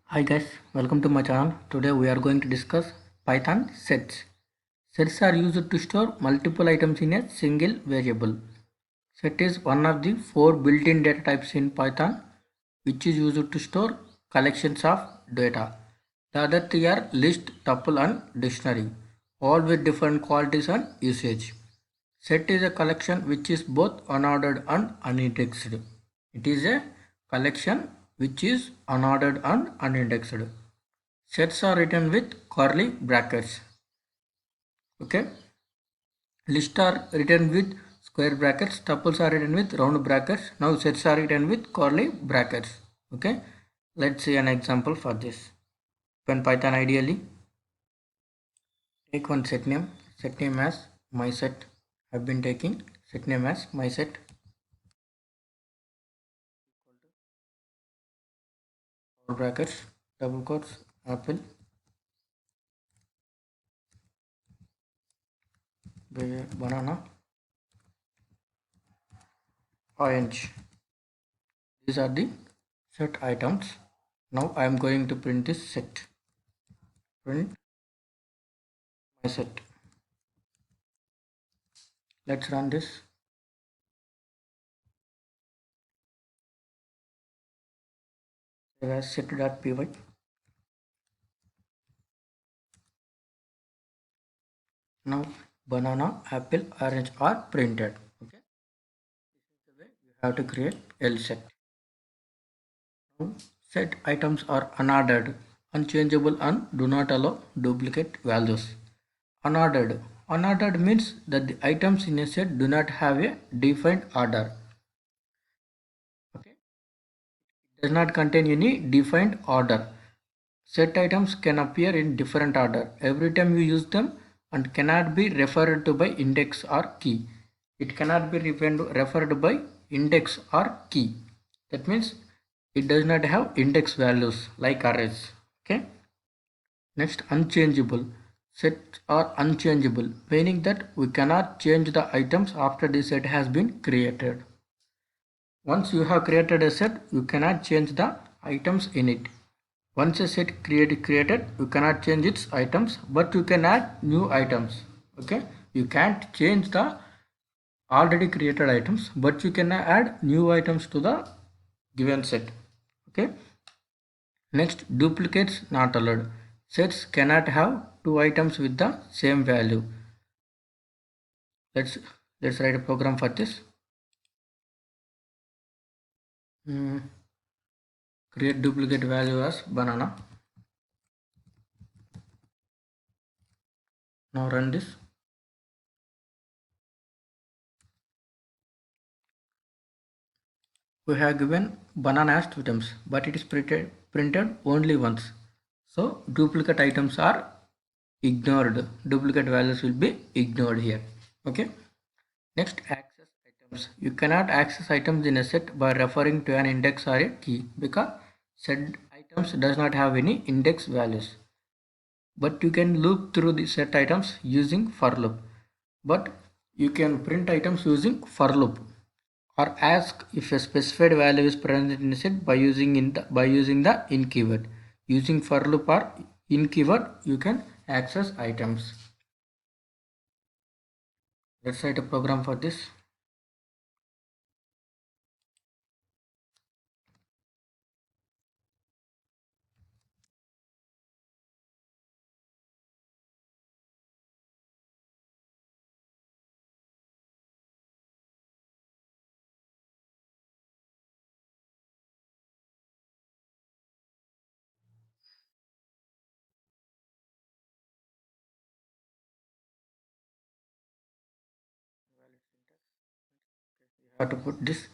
Hi guys, welcome to my channel. Today we are going to discuss Python sets. Sets are used to store multiple items in a single variable. Set is one of the four built-in data types in Python which is used to store collections of data. The other three are list, tuple and dictionary, all with different qualities and usage. Set is a collection which is both unordered and unindexed. It is a collection which is unordered and unindexed. Sets are written with curly brackets. Okay. Lists are written with square brackets. Tuples are written with round brackets. Now sets are written with curly brackets. Okay. Let's see an example for this. Open Python ideally. Take one set name. Set name as my set. I've been taking set name as my set. Brackets, double quotes, apple, banana, orange. These are the set items. Now I am going to print this set. Print my set. Let's run this. Save as set.py. Now banana, apple, orange are printed. Okay. This is the way you have to create L set. Now set items are unordered, unchangeable and do not allow duplicate values. Unordered. Unordered means that the items in a set do not have a defined order. Okay. It does not contain any defined order. Set items can appear in different order every time you use them and cannot be referred to by index or key. It cannot be referred by index or key. That means it does not have index values like arrays. Okay. Next, unchangeable. Sets are unchangeable, meaning that we cannot change the items after the set has been created. Once you have created a set, you cannot change the items in it. Once a set created, you cannot change its items, but you can add new items. Okay, you can't change the already created items, but you can add new items to the given set. Okay. Next, duplicates not allowed. Sets cannot have two items with the same value. Let's write a program for this. Create duplicate value as banana. Now run this. We have given banana as two items, but it is printed only once. So duplicate items are ignored. Duplicate values will be ignored here. Okay. Next, access items. You cannot access items in a set by referring to an index or a key because set items does not have any index values. But you can loop through the set items using for loop. But you can print items using for loop or ask if a specified value is present in a set by using the in keyword. Using for loop or in keyword, you can access items. Let's write a program for this. You have to put this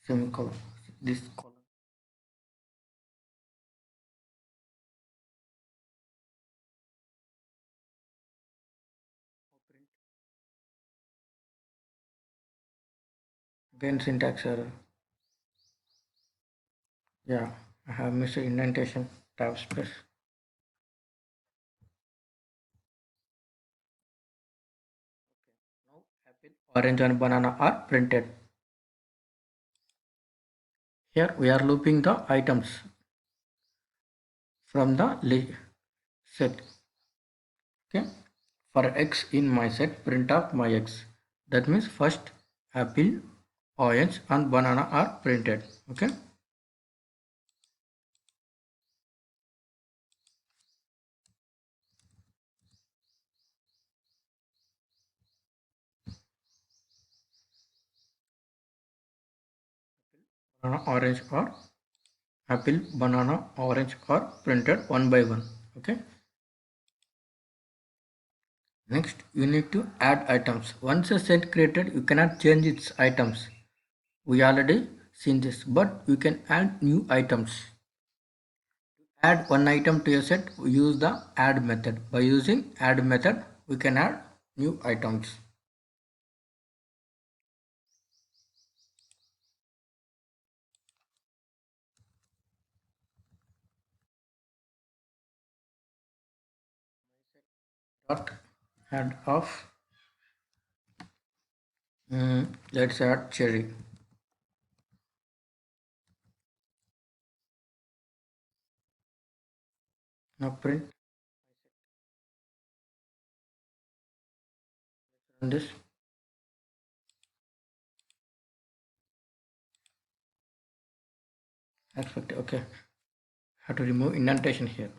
semicolon, this colon. Again syntax error. Yeah, I have missed indentation, tab space. Now apple, orange and banana are printed. Here we are looping the items. from the set. Okay, for x in my set, print of my x. That means first apple, orange and banana are printed. Okay, banana, orange or apple, banana, orange are printed one by one. Okay, next you need to add items. Once a set created, you cannot change its items. We already seen this, but you can add new items. Add one item to a set, we use the add method. By using add method, we can add new items. Dot add of let's add cherry. Now print this. Expect okay. Have to remove indentation here.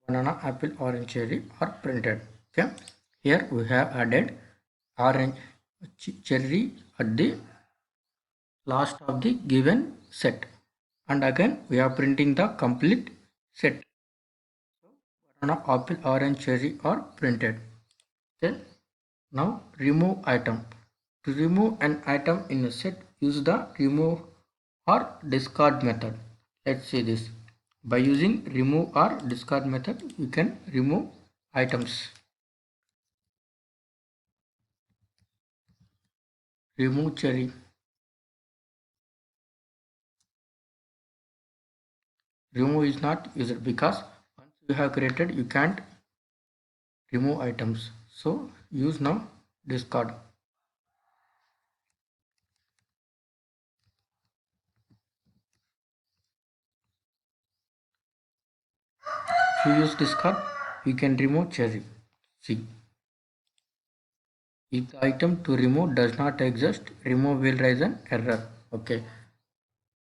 Banana, apple, orange, cherry are printed. Okay. Here we have added orange cherry at the last of the given set. And again we are printing the complete set. Banana, apple, orange, cherry are printed. Okay. Now remove item. To remove an item in a set, use the remove or discard method. Let's see this. By using remove or discard method, you can remove items. Remove cherry. Remove is not used because once you have created, you can't remove items. So use now discard. If you use discard, you can remove cherry. See, if the item to remove does not exist, remove will raise an error. Okay.